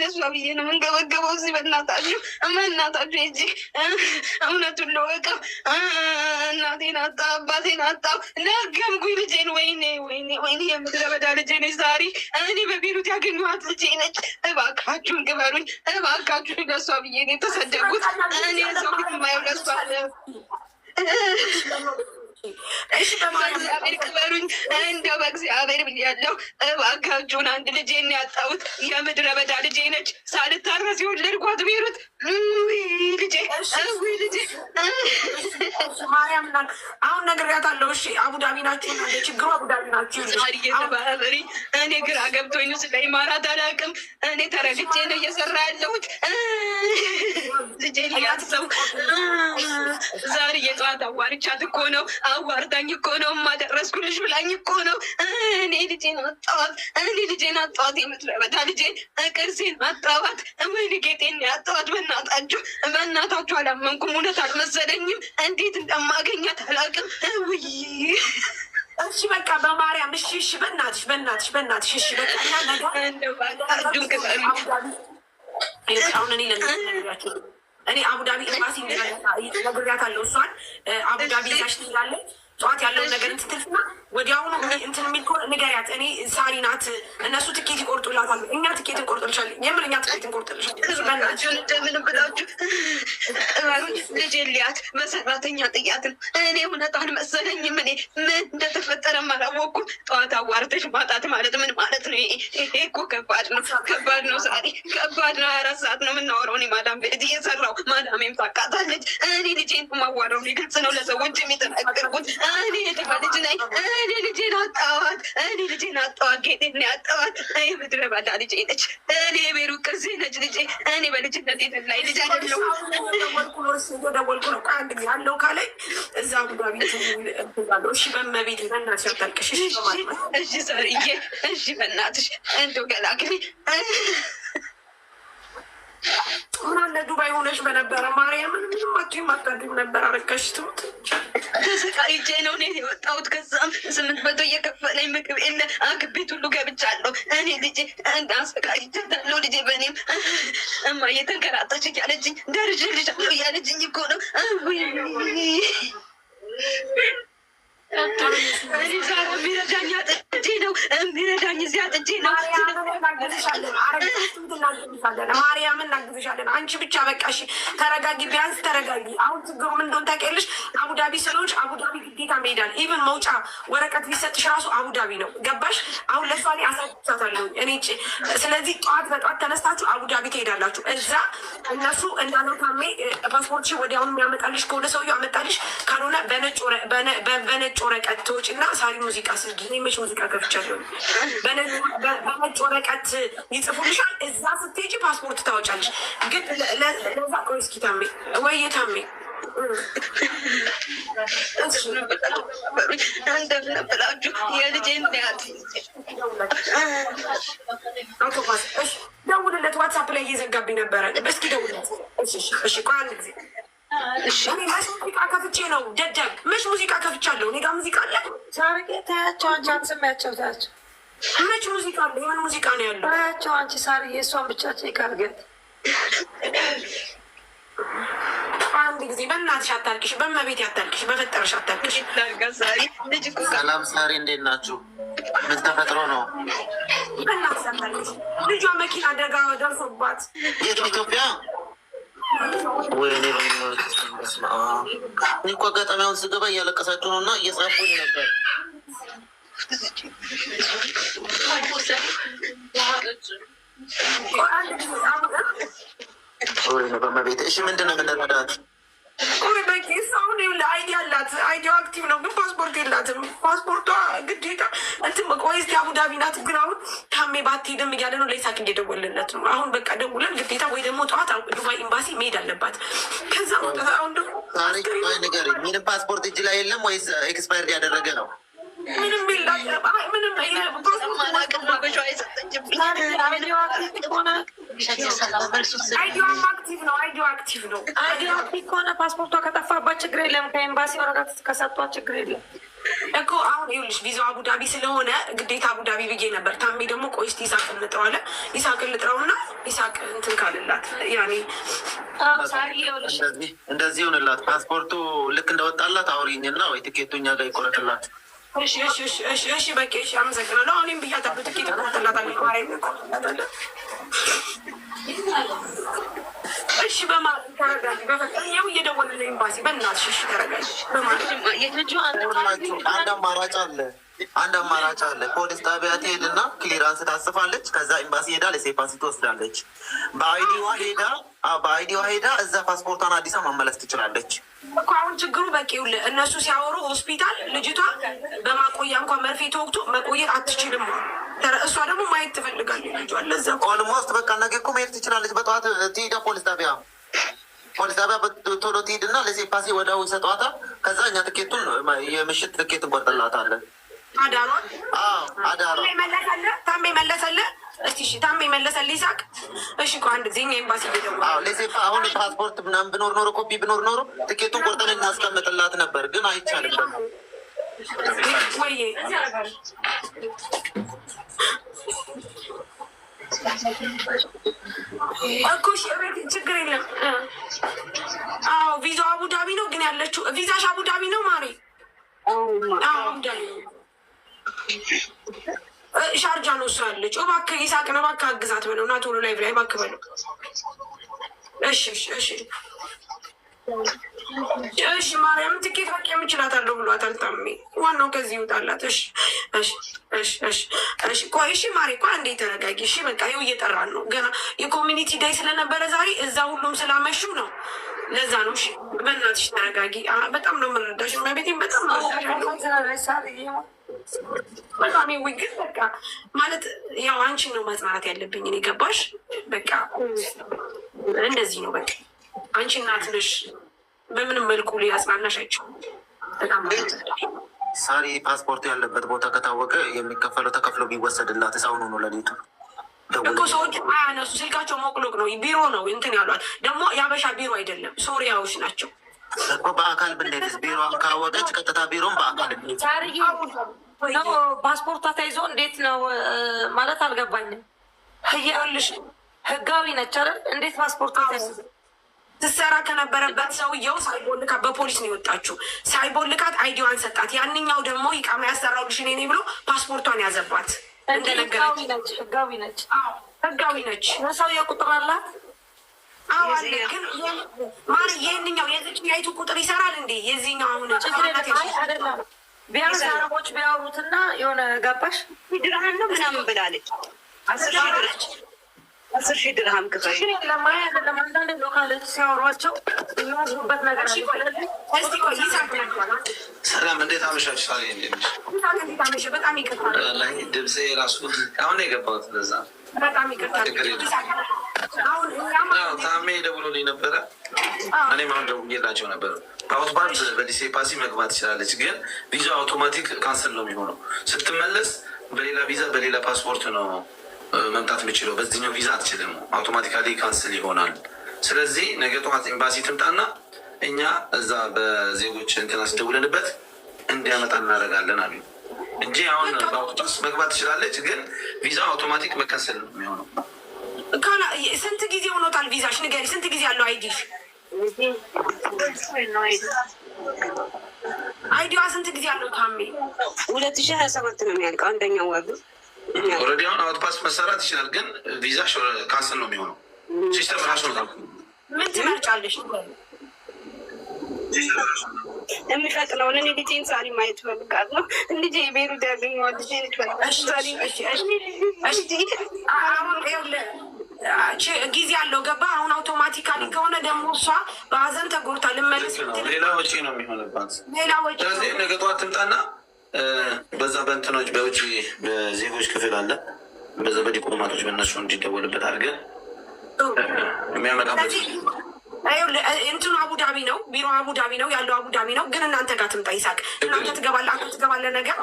ለሷ ብዬ ነው የምንገበገበው እዚህ በእናታችሁ እንጂ እውነቱን ለወቀው እናቴን አጣ አባቴን አጣው ነገምኩኝ ልጄን። ወይኔ የምድረ በዳ ልጄ ነች ዛሬ እኔ በቤሩት ያገኘኋት ልጄ ነች። እባካችሁን ግበሩኝ፣ እባካችሁን ለሷ ብዬ ነው የተሰደጉት። እኔ ሰው ፊት የማየው ለሷ እግዚአብሔር ክበሩኝ፣ እንደው በእግዚአብሔር ብያለሁ። እባካችሁን አንድ ልጄን ያጣሁት የምድረ በዳ ልጄ ነች። ሳልታረስ የወለድኳት ቤሩት ልጄ ማርያም አሁን ነግሬያታለሁ። እሺ አቡዳቢ ናችሁ፣ ችግሩ አቡዳቢ ናችሁ። እየተባበሪ እኔ ግራ ገብቶኝ ስለ ኢማራት አላውቅም። እኔ ተረግቼ ነው እየሰራ ያለሁት። ልጄን ያሰው ዛሬ የጠዋት አዋርቻት እኮ ነው አዋርዳኝ እኮ ነው ማደረስኩልሽ ብላኝ እኮ ነው። እኔ ልጄን አጣኋት የምትለው በታ ልጄን ቅርሴን አጣኋት። ምን ጌጤን ያጣኋት። በእናታችሁ አላመንኩም። እውነት አልመሰለኝም። እንዴት እንደማገኛት አላውቅም። ውይ እሺ በቃ በማርያም እሺ በእናትሽ እሺ በቃ እኔ አቡዳቢ ኤምባሲ ነግሬያታለሁ። እሷን አቡዳቢ ዛሽ ትላለች። ጠዋት ያለውን ነገር እንትትልና ወዲያውኑ እንትን የሚል ከሆነ ንገሪያት። እኔ ሳሪ ናት፣ እነሱ ትኬት ይቆርጡላታል። እኛ ትኬት እንቆርጥልሻለን። የምር እኛ ትኬት እንቆርጥልሻለን። እንደምን ብላችሁ ልጄ ሊያት በሰራተኛ ጥያት ነው። እኔ እውነቷን መሰለኝም። እኔ ምን እንደተፈጠረም አላወኩም። ጠዋት አዋርተሽ ማጣት ማለት ምን ማለት ነው? ይሄ እኮ ከባድ ነው ሳሪ፣ ከባድ ነው። 24 ሰዓት ነው የምናወራው። እኔ ማዳም ቤት እየሰራው ማዳሜም ታውቃታለች። እኔ ልጄን ማዋረው ግልጽ ነው ለሰዎች የሚጠነቅርኩት። እኔ የድሃ ልጅ ነኝ። እኔ ልጄን አጣኋት። ጌጤን ያጣኋት ምድረ በዳ ልጄ ነች። እኔ የቤሩ ቅርሴ ነች ልጄ። እኔ በልጅነት ላይ ልጅ አይደለሁም። ደወልኩ ነው ከአንድ ጊዜ አለው ካለኝ እዛ ጉዳቢ እሺ በመቤት በእናትሽ አታልቅሽ። እሺ ሰርዬ እሺ በእናትሽ እንደው ገላግሊ። ምን አለ ዱባይ ሆነሽ በነበረ ማርያምን ምንም አታድም ነበር። አረጋሽ ትሙት ተሰቃይቼ ነው እኔ የወጣሁት። ከዛም 800 እየከፈለኝ ምግብ የለ አግቤት ሁሉ ገብቻለሁ። እኔ ልጄ እንዳሰቃይቻታለሁ። ልጄ በእኔም እማ እየተንከራተች እያለችኝ ደርሼልሻለሁ እያለችኝ እኮ ነው። እኔ ዛሬ የሚረዳኝ አጥቼ ነው የሚረዳኝ እዚያ አጥቼ ነው። ማርያምን እናግዝሻለን። አንቺ ብቻ በቃ እሺ ተረጋጊ፣ ቢያንስ ተረጋጊ። አሁን ችግሩ ምን እንደሆነ ታውቂያለሽ? አቡዳቢ ስለሆንሽ አቡዳቢ ግዴታ መሄዳል። ኢቨን መውጫ ወረቀት ቢሰጥሽ ራሱ አቡዳቢ ነው። ገባሽ? አሁን ለሷ እኔ አሳቻታለሁ እኔ ስለዚህ በጠዋት ተነስታችሁ አቡዳቢ ትሄዳላችሁ። እዛ እነሱ እንዳለው ታሜ ፓስፖርትሽ ወዲያውኑ የሚያመጣልሽ ከሆነ ሰውዬው አመጣልሽ፣ ካልሆነ በነጭ ወረቀት ትወጪና ሳሪ ሙዚቃ ስልጊ መች ሙዚቃ ከፍቻለሁ። በነጭ ወረቀት ይጽፉልሻል። እዛ ስትሄጂ ፓስፖርት ታወጫለሽ። ግን ለዛ ቆይ እስኪ ታሜ ወይ ታሜ እንደምንብላችሁ የልጄን ያት ደውልለት። ዋትሳፕ ላይ እየዘጋብኝ ነበረ። እስኪ ደውልለት። እሺ ቆይ አንድ ጊዜ መች ሙዚቃ ከፍቼ ነው ደደብ። መች ሙዚቃ ከፍቻለሁ? እኔ ጋር ሙዚቃ አለ። ታያቸው አንቺ አትሰሚያቸው። ታያቸው መች ሙዚቃ አለ? የሆነ ሙዚቃ ነው ያለው። ታያቸው አንቺ ሳሪ የእሷን ብቻ ቼክ አድርገን አንድ ጊዜ በእናትሽ አታልቅሽ፣ በመቤት አታልቅሽ፣ በፈጠረሽ አታልቅሽ። ሰላም ሳሪ፣ እንዴት ናችሁ? ምን ተፈጥሮ ነው? በእናትሽ አታልቅሽ። ልጇ መኪና አደጋ ደርሶባት የት ኢትዮጵያ? ወይኔ እኔ እኮ አጋጣሚ አሁን ስገባ እያለቀሳችሁ ነው እና እየጻፉኝ ነበር። በመቤት እሺ፣ ምንድን ነው የምንረዳት? አሁን አይዲ አላት። አይዲዋ አክቲቭ ነው ግን ፓስፖርት የላትም። ፓስፖርቷ ግዴታ እንትን ወይስ አቡዳቢ ናት። ግን አሁን ታሜ ባትሄድም እያለ ነው። ለይሳቅ እንደደወልለት ነው። አሁን በቃ ደውለን ግዴታ ወይ ደግሞ ጠዋት ዱባይ ኤምባሲ መሄድ አለባት። ከዛ አሁን ደግሞ ታሪክ ነገር ምንም ፓስፖርት እጅ ላይ የለም ወይስ ኤክስፓየርድ ያደረገ ነው? ምንም ምንም አይዲዋ አክቲቭ ከሆነ ፓስፖርቷ ከጠፋባት ችግር የለም። ከኤምባሲ ወረቀት ከሰጧት ችግር የለም። እኮ አሁን ይኸውልሽ ቪዛው አቡዳቢ ስለሆነ ግዴታ አቡዳቢ ብዬ ነበር። ታሜ ደግሞ ቆይ እስኪ ይሳቅ ልጥረው አለ። ይሳቅ ልጥረውና ይሳቅ እንትን ካለላት ያኔ እንደዚህ ይሆንላት። ፓስፖርቱ ልክ እንደወጣላት አውሪኝና ወይ ትኬቱ እኛ ጋር ይቆረጥላት። እሺ በቃ እሺ፣ አመሰግናለሁ። አሁንም ብያታለሁ ትኬት ይቆረጥላታል። ማርያም ይቆረጥላታል። እሺ በማለት ተረጋጊ። በፈጠኛው እየደወለ ኤምባሲ በእናትሽ እሺ ተረጋጊ በማለት አንድ አማራጭ አለ። ፖሊስ ጣቢያ ትሄድና ክሊራንስ ታስፋለች። ከዛ ኤምባሲ ሄዳ ለሴፓሲ ትወስዳለች። በአይዲዋ ሄዳ እዛ ፓስፖርቷን አዲሳ ማመለስ ትችላለች እኮ። አሁን ችግሩ በቂው እነሱ ሲያወሩ ሆስፒታል ልጅቷ በማቆያ እንኳን መርፌ ተወቅቶ መቆየት አትችልም። እሷ ደግሞ ማየት ትፈልጋለች ልጇን። ለዛ ኦልሞስት በቃ ነገ እኮ መሄድ ትችላለች። በጠዋት ትሄዳ ፖሊስ ጣቢያ ቶሎ ትሄድና ለሴፓሲ ወዲያው ይሰጧታል። ከዛ እኛ ትኬቱን የምሽት ትኬት እንቆርጥላታለን። አዳሯ ታሜ መለሰልህ። እስቲ እሺ ታሜ መለሰልህ ይሳቅ። እሺ እኮ አንድ ጊዜ እኛ ኤምባሲ ለሴፓ አሁን ፓስፖርት ምናምን ብኖር ኖሮ ኮፒ ብኖር ኖሮ ትኬቱን ቆርጠን እናስቀምጥላት ነበር፣ ግን አይቻልም ደግሞ ወይ እኮ ችግር የለም። አዎ ቪዛው አቡዳቢ ነው ግን ያለችው ቪዛሽ አቡዳቢ ነው ማሬ። አቡዳቢ ነው ሻርጃ ነው እሱ ያለችው። እባክህ ይሳቅን እባክህ አግዛት በለው እና ቶሎ ላይ ብላይ እባክህ በለው። እሺ እሺ ማርያም ትኬት በቃ የምችላታለሁ ብሏታል ታሜ። ዋናው ከዚህ ይውጣላት። እሺ ቆይ እሺ ማሬ ቆይ አንዴ ተረጋጊ። እሺ በቃ ይኸው እየጠራን ነው ገና የኮሚኒቲ ዳይ ስለነበረ ዛሬ እዛ ሁሉም ስላመሹ ነው። ለዛ ነው። እሺ በእናትሽ ተረጋጊ። በጣም ነው የምንረዳሽ ቤቴን በጣም በጣም ግን በቃ ማለት ያው አንቺን ነው ማጽናናት ያለብኝ እኔ ገባሽ። በቃ እንደዚህ ነው በቃ አንቺ እናት ነሽ። በምንም መልኩ ሊያጽናናሽ አይችልም። በጣም ሳሪ ፓስፖርቱ ያለበት ቦታ ከታወቀ የሚከፈለው ተከፍሎ ቢወሰድላት ሳሁኑ ነው ለሊቱ እኮ ሰዎች አያነሱ። ስልካቸው ሞቅሎቅ ነው። ቢሮ ነው እንትን ያሏት። ደግሞ የአበሻ ቢሮ አይደለም ሶሪያዎች ናቸው እኮ። በአካል ብንሄድስ ቢሮን ካወቀች ቀጥታ ቢሮን በአካል ፓስፖርቷ ተይዞ እንዴት ነው ማለት አልገባኝም። ህያልሽ ህጋዊ ነች አይደል? እንዴት ፓስፖርቷ ተይዞ ትሰራ ከነበረበት ሰውየው ሳይቦልካት በፖሊስ ነው የወጣችው። ሳይቦልካት አይዲዋን ሰጣት። ያንኛው ደግሞ ይቃማ ያሰራልሽ እኔ ብሎ ፓስፖርቷን ያዘባት። እንደነገረች ህጋዊ ነች። ህጋዊ ነች። ሰውየው ቁጥር አላት። አዎ አለ። ግን ማር ይህንኛው የዝችኛይቱ ቁጥር ይሰራል እንዴ? የዚህኛው አሁን አይደለም። ቢያንስ አረቦች ቢያወሩትና የሆነ ገባሽ ድርሃም ነው ምናምን ብላለች። 10,000 ድርሃም ክፈል ለማያ አይደለም። አንዳንድ ሎካሎች ሲያወሯቸው የሚወስዱበት ነገር ሰላም፣ እንዴት አመሻችሁ? ሳሪ እንዴት በጣም ይቅርታል። ድምፄ ራሱ አሁን ነው የገባሁት። ለዛ በጣም ይቅርታል። ታሜ ደውሎልኝ ነበረ። እኔም አሁን ደውዬላቸው ነበር። ፓውት ባንክ በዲሴ ፓሲ መግባት ትችላለች፣ ግን ቪዛ አውቶማቲክ ካንስል ነው የሚሆነው። ስትመለስ በሌላ ቪዛ በሌላ ፓስፖርት ነው መምጣት የምችለው። በዚህኛው ቪዛ አትችልም፣ አውቶማቲካሊ ካንስል ይሆናል። ስለዚህ ነገ ጠዋት ኤምባሲ ትምጣና እኛ እዛ በዜጎች እንትና ስደውልንበት እንዲያመጣ እናደርጋለን አሉ እንጂ አሁን በአውቶቡስ መግባት ትችላለች፣ ግን ቪዛ አውቶማቲክ መከንሰል ነው የሚሆነው። ስንት ጊዜ ሆኖታል ቪዛሽ? ንገሪ፣ ስንት ጊዜ ያለው አይዲሽ? አይዲዋ ስንት ጊዜ ያለው ታሜ? 2027 ነው የሚያልቀው አንደኛው ወር። ኦልሬዲ አሁን አውትፓስ መሰራት ይችላል፣ ግን ቪዛሽ ካንስል ነው የሚሆነው። ሲስተም ራሱ ነው። ምን ትመርጫለሽ? የሚፈጥነውን እኔ ልጄን ሳሪ ማየት እፈልጋለሁ። ልጄ ቤሩት ያገኘዋል። ጊዜ አለው ገባ። አሁን አውቶማቲካሊ ከሆነ ደግሞ እሷ በሀዘን ተጎድታ ልመለስ ሌላ ወጪ ነው የሚሆንባት። ሌላ ወጪ። ስለዚህ ነገ ጠዋት ትምጣና በዛ በእንትኖች በውጭ በዜጎች ክፍል አለ፣ በዛ በዲፕሎማቶች በእነሱ እንዲደወልበት አድርገን የሚያመጣበት እንትኑ አቡዳቢ ነው፣ ቢሮ አቡዳቢ ነው ያለው፣ አቡዳቢ ነው። ግን እናንተ ጋር ትምጣ ይሳቅ። እናንተ ትገባለ፣ አንተ ትገባለ ነገር